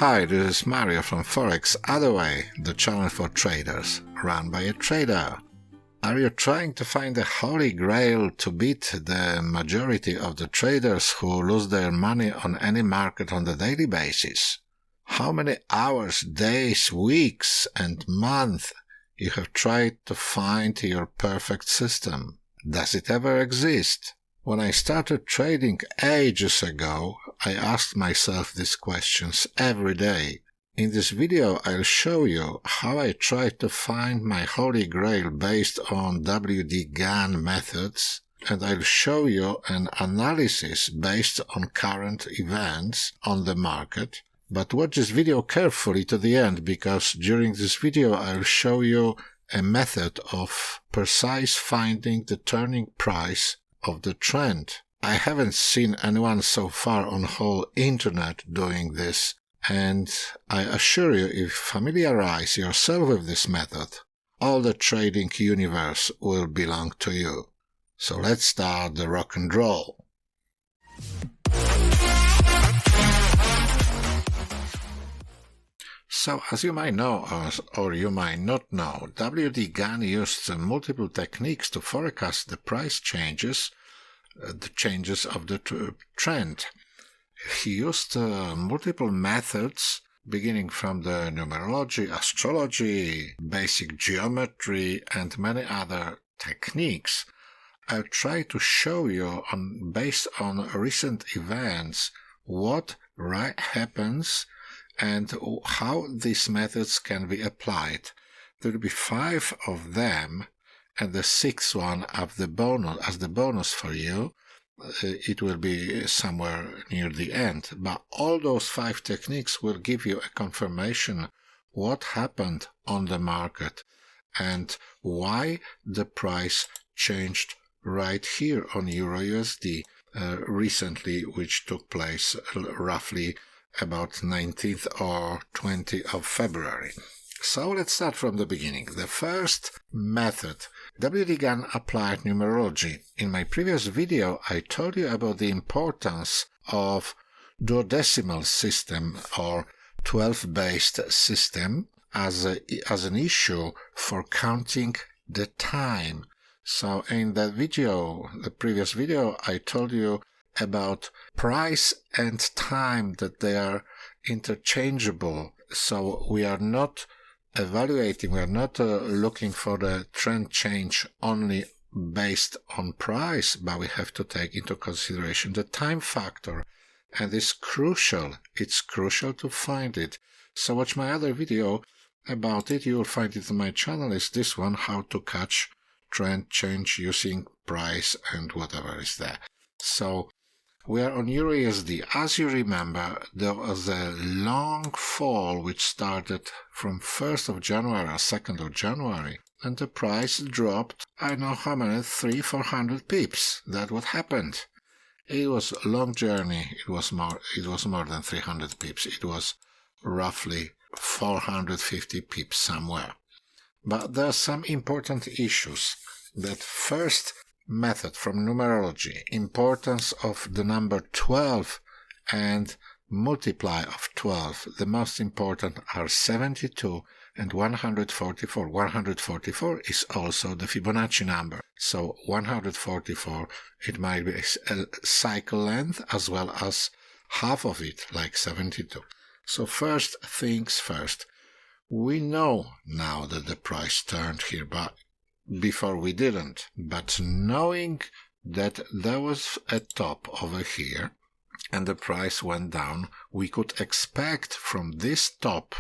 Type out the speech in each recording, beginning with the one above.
Hi, this is Mario from fxotherway, the channel for traders, run by a trader. Are you trying to find the Holy Grail to beat the majority of the traders who lose their money on any market on the daily basis? How many hours, days, weeks and months you have tried to find your perfect system? Does it ever exist? When I started trading ages ago, I asked myself these questions every day. In this video, I'll show you how I tried to find my Holy Grail based on WD Gann methods, and I'll show you an analysis based on current events on the market. But watch this video carefully to the end, because during this video I'll show you a method of precise finding the turning price of the trend. I haven't seen anyone so far on whole internet doing this, and I assure you, if you familiarize yourself with this method, all the trading universe will belong to you. So let's start the rock and roll. So, as you might know, or you might not know, WD Gann used multiple techniques to forecast the price changes, the changes of the trend. He used multiple methods, beginning from the numerology, astrology, basic geometry, and many other techniques. I'll try to show you, based on recent events, what happens and how these methods can be applied. There will be 5 of them, and the 6th one as the bonus for you. It will be somewhere near the end. But all those 5 techniques will give you a confirmation what happened on the market and why the price changed right here on Euro-USD recently, which took place roughly about 19th or 20th of February. So let's start from the beginning. The first method, WD Gann applied numerology. In my previous video, I told you about the importance of duodecimal system or 12-based system as an issue for counting the time. So in that video, the previous video, I told you about price and time, that they are interchangeable. So we are not evaluating, we are not looking for the trend change only based on price, but we have to take into consideration the time factor. And it's crucial to find it. So watch my other video about it. You will find it on my channel. Is this one, how to catch trend change using price and whatever is there. So we are on Euro-USD. As you remember, there was a long fall which started from 1st of January or 2nd of January, and the price dropped, I don't know how many, 300-400 pips. That's what happened. It was a long journey. It was more than 300 pips. It was roughly 450 pips somewhere. But there are some important issues. That first method from numerology, importance of the number 12 and multiply of 12. The most important are 72 and 144. 144 is also the Fibonacci number. So 144, it might be a cycle length as well as half of it, like 72. So first things first. We know now that the price turned here, but before we didn't. But knowing that there was a top over here and the price went down, we could expect from this top,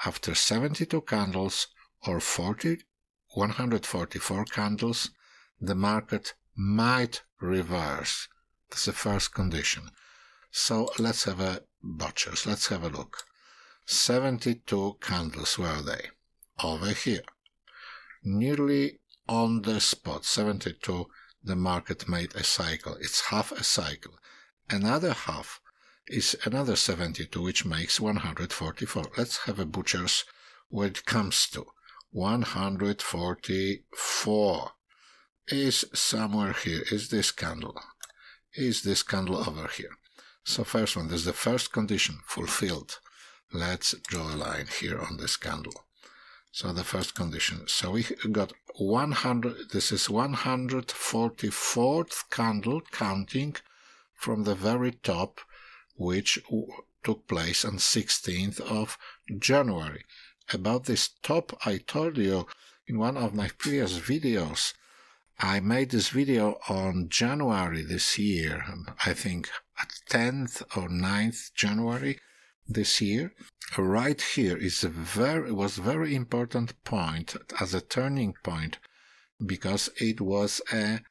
after 72 candles or 144 candles, the market might reverse. That's the first condition. So let's have a butchers. Let's have a look. 72 candles, where are they? Over here. Nearly on the spot, 72, the market made a cycle. It's half a cycle. Another half is another 72, which makes 144. Let's have a butchers where it comes to. 144 is somewhere here. Is this candle over here. So first one, this is the first condition fulfilled. Let's draw a line here on this candle. So the first condition. So we got 100, this is 144th candle counting from the very top, which took place on 16th of January. About this top, I told you in one of my previous videos. I made this video on January this year, I think at 10th or 9th January this year. Right here is was very important point as a turning point, because it was a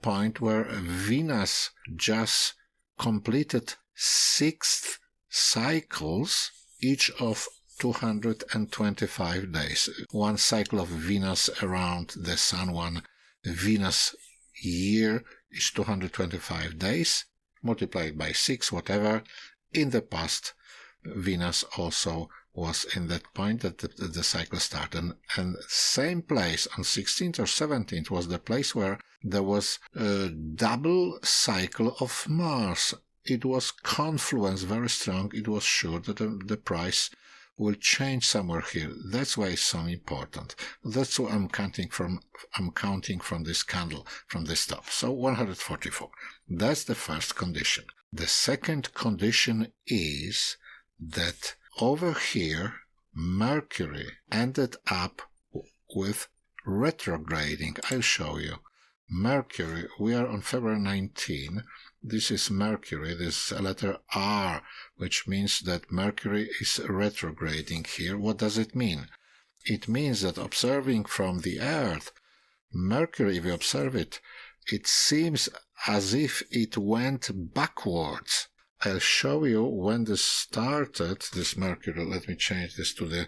point where Venus just completed 6 cycles, each of 225 days. One cycle of Venus around the Sun, one Venus year is 225 days, multiplied by 6, whatever. In the past, Venus also was in that point that the cycle started. And same place on 16th or 17th was the place where there was a double cycle of Mars. It was confluence very strong. It was sure that the price will change somewhere here. That's why it's so important. That's what I'm counting from this candle, from this top. So 144. That's the first condition. The second condition is that over here, Mercury ended up with retrograding. I'll show you. Mercury, we are on February 19. This is Mercury, this letter R, which means that Mercury is retrograding here. What does it mean? It means that observing from the Earth, Mercury, if you observe it, it seems as if it went backwards. I'll show you when this started, this Mercury. Let me change this to the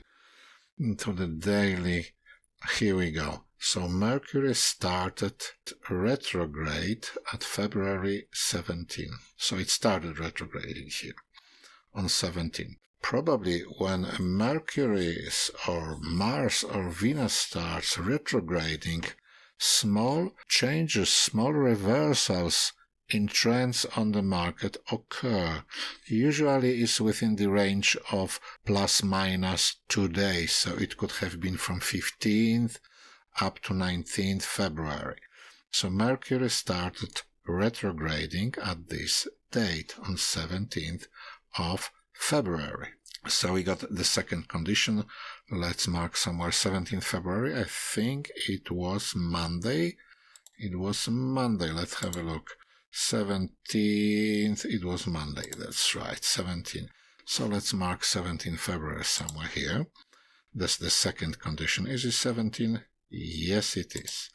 daily. Here we go. So Mercury started retrograde at February 17. So it started retrograding here on 17. Probably when Mercury or Mars or Venus starts retrograding, small changes, small reversals in trends on the market occur. Usually it's within the range of plus minus 2 days. So it could have been from 15th up to 19th February. So Mercury started retrograding at this date on 17th of February. So we got the second condition. Let's mark somewhere 17th February. I think it was Monday. Let's have a look. 17th, it was Monday. That's right, 17. So let's mark 17th February somewhere here. That's the second condition. Is it 17? Yes, it is.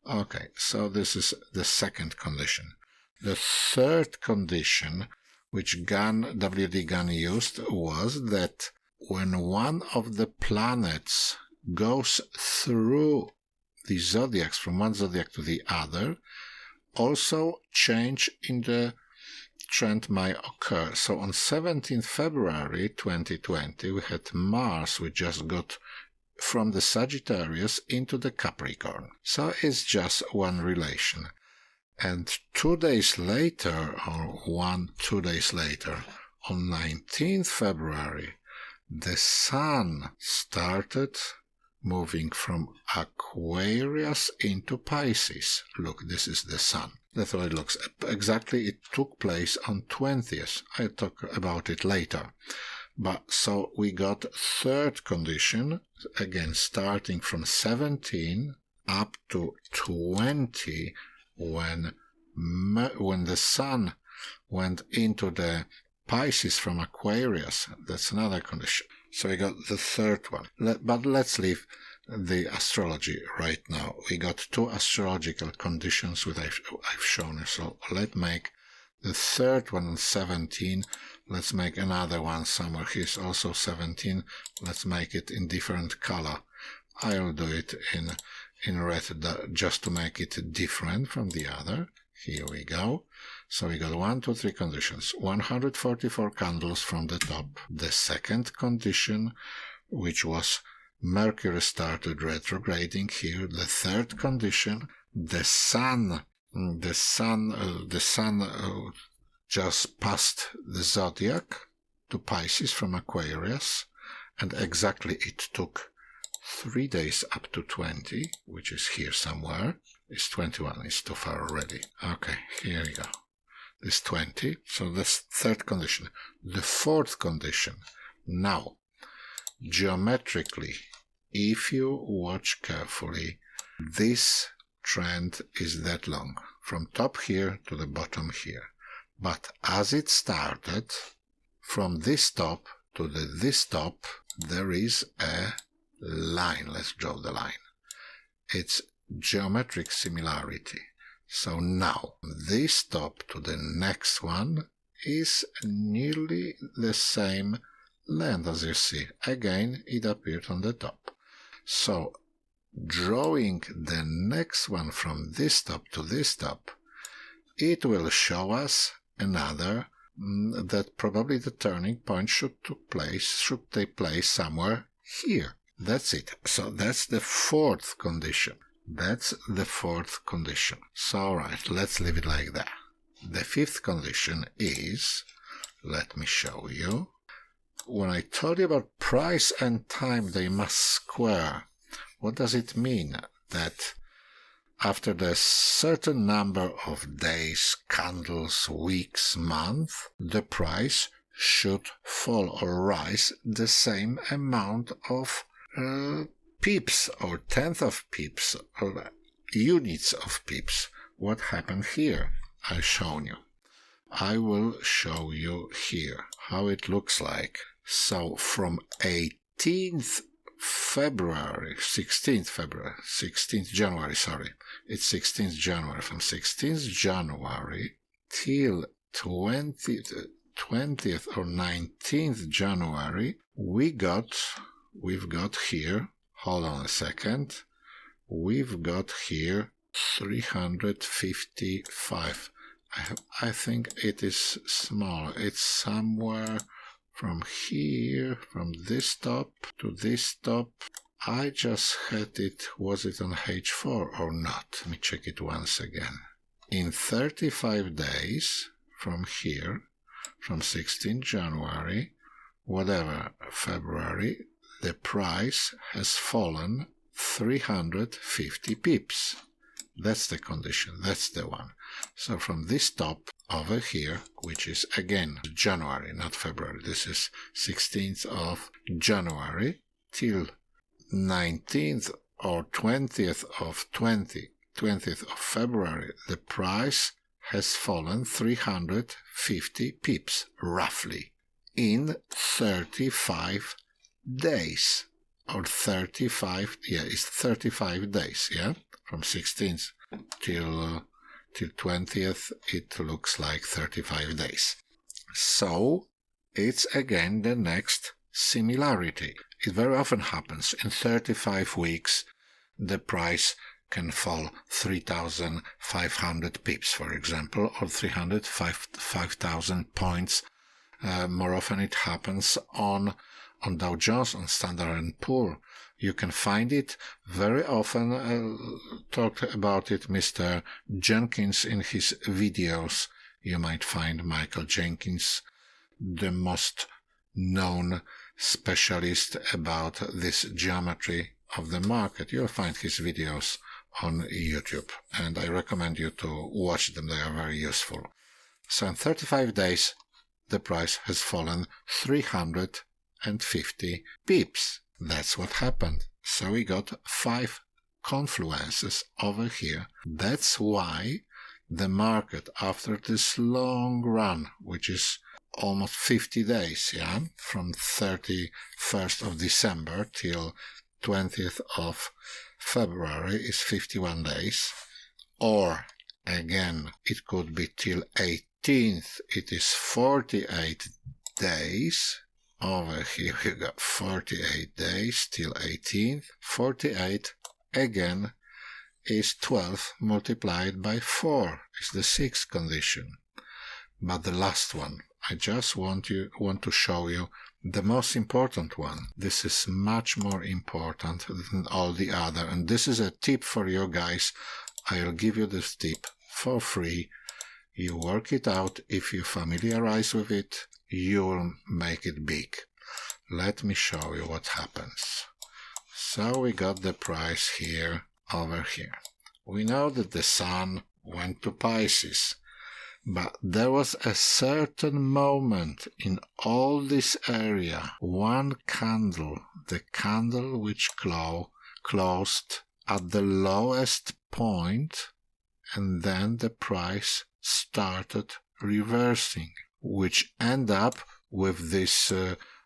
Okay, so this is the second condition. The third condition, which WD Gann used, was that when one of the planets goes through the zodiacs, from one zodiac to the other, also change in the trend might occur. So on 17th February 2020, we had Mars, which just got from the Sagittarius into the Capricorn. So it's just one relation. And 2 days later, or 2 days later, on 19th February, the Sun started moving from Aquarius into Pisces. Look, this is the Sun. That's how it looks. Exactly, it took place on 20th. I'll talk about it later. But so we got third condition, again starting from 17 up to 20, when the Sun went into the Pisces from Aquarius. That's another condition. So we got the third one. But let's leave the astrology right now. We got 2 astrological conditions which I've shown you. So let's make the third one on 17. Let's make another one somewhere. Here's also 17. Let's make it in different color. I'll do it in red just to make it different from the other. Here we go. So we got 1, 2, 3 conditions. 144 candles from the top. The second condition, which was Mercury started retrograding here. The third condition, the sun just passed the zodiac to Pisces from Aquarius, and exactly it took 3 days up to 20, which is here somewhere. It's 21, it's too far already. Okay, here we go. This 20, so that's third condition. The fourth condition. Now, geometrically, if you watch carefully, this trend is that long, from top here to the bottom here. But as it started, from this top to this top, there is a line. Let's draw the line. It's geometric similarity. So now, this top to the next one is nearly the same length as you see. Again, it appeared on the top. So, drawing the next one from this top to this top, it will show us another that probably the turning point should take place somewhere here. That's it. So that's the fourth condition. That's the fourth condition. So alright, let's leave it like that. The fifth condition is, let me show you. When I told you about price and time, they must square. What does it mean? That after the certain number of days, candles, weeks, month, the price should fall or rise the same amount of pips or tenth of pips or units of pips. What happened here? I've shown you. I will show you here how it looks like. So from 16th January, it's 16th January, from 16th January till 20th or 19th January, we've got here, hold on a second, we've got here 355. I think it is small. It's somewhere from here, from this top to this top. I just had it, was it on H4 or not? Let me check it once again. In 35 days from here, from 16th January, whatever, February, the price has fallen 350 pips. That's the condition, that's the one. So from this top over here, which is again January, not February, this is 16th of January, till 19th or 20th of February, the price has fallen 350 pips, roughly, in 35 days. Or 35, it's 35 days, From 16th till 20th, it looks like 35 days. So, it's again the next similarity. It very often happens. In 35 weeks, the price can fall 3,500 pips, for example, or 5,000 points. More often it happens on Dow Jones, on Standard & Poor. You can find it very often. Talked about it Mr. Jenkins in his videos. You might find Michael Jenkins, the most known specialist about this geometry of the market. You'll find his videos on YouTube, and I recommend you to watch them. They are very useful. So in 35 days, the price has fallen 350 pips. That's what happened. So we got 5 confluences over here. That's why the market, after this long run, which is almost 50 days, from 31st of December till 20th of February is 51 days, or again, it could be till 18th, it is 48 days. Over here we got 48 days till 18th. 48 again is 12 multiplied by 4 is the 6th condition. But the last one, I just want to show you the most important one. This is much more important than all the other, and this is a tip for you guys. I'll give you this tip for free. You work it out. If you familiarize with it, you will make it big. Let me show you what happens. So we got the price here, over here. We know that the sun went to Pisces, but there was a certain moment in all this area, one candle, the candle which closed at the lowest point, and then the price started reversing, which end up with this,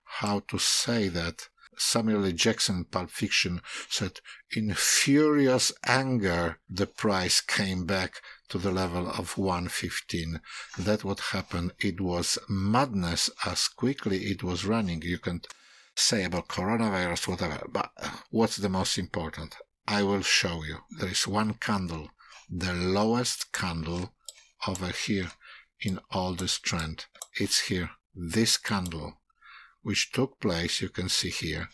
how to say that, Samuel L. Jackson in Pulp Fiction said, in furious anger, the price came back to the level of 115. That what happened. It was madness as quickly it was running. You can say about coronavirus, whatever, but what's the most important? I will show you. There is one candle, the lowest candle over here in all this trend. It's here, this candle, which took place, you can see here,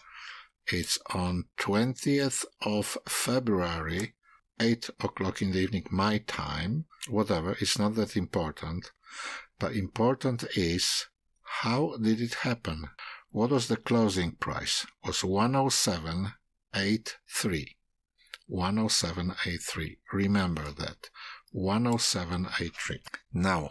it's on 20th of February, 8 o'clock in the evening, my time, whatever, it's not that important, but important is, how did it happen? What was the closing price? It was 107.83. 107.83. Remember that. 107.83. Now,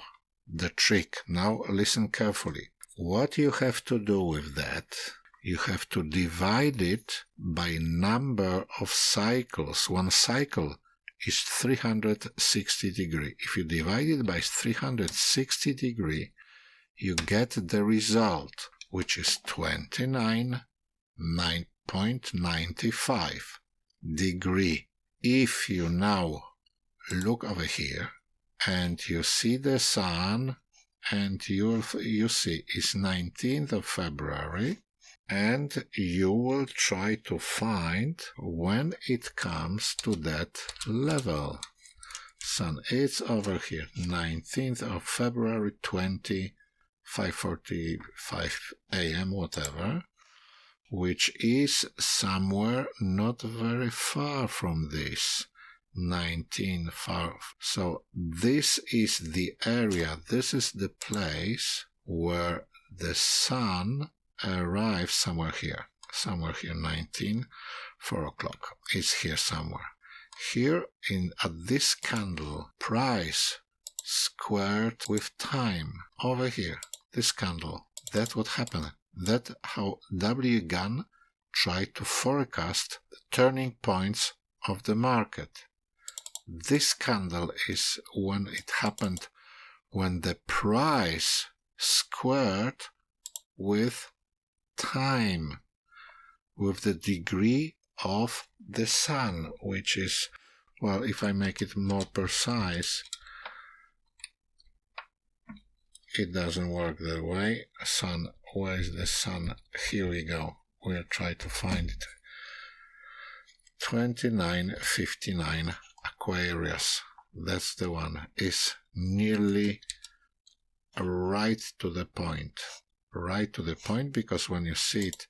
the trick. Now listen carefully. What you have to do with that, you have to divide it by number of cycles. One cycle is 360 degrees. If you divide it by 360 degrees, you get the result, which is 29.95 degree. If you now look over here and you see the sun, and you see it's 19th of February, and you will try to find when it comes to that level. Sun, it's over here, 19th of February, 5:45 a.m., whatever, which is somewhere not very far from this. 19 far. So this is the area, this is the place where the sun arrives somewhere here, 19, 4 o'clock. It's here somewhere. Here at this candle, price squared with time. Over here, this candle. That's what happened. That's how WD Gann tried to forecast the turning points of the market. This candle is when it happened, when the price squared with time, with the degree of the sun, which is, well, if I make it more precise, it doesn't work that way. Sun, where is the sun? Here we go. We'll try to find it. 29.59 Aquarius. That's the one. Is nearly right to the point. Right to the point, because when you see it,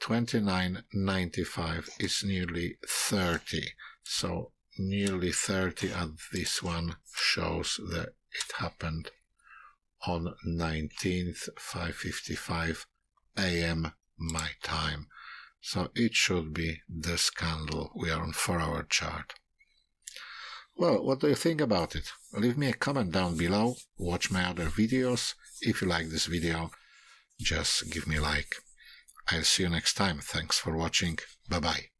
29.95 is nearly 30. So nearly 30 at this one shows that it happened on 19th, 5:55 a.m. my time. So it should be this candle. We are on 4-hour chart. Well, what do you think about it? Leave me a comment down below. Watch my other videos. If you like this video, just give me a like. I'll see you next time. Thanks for watching. Bye-bye.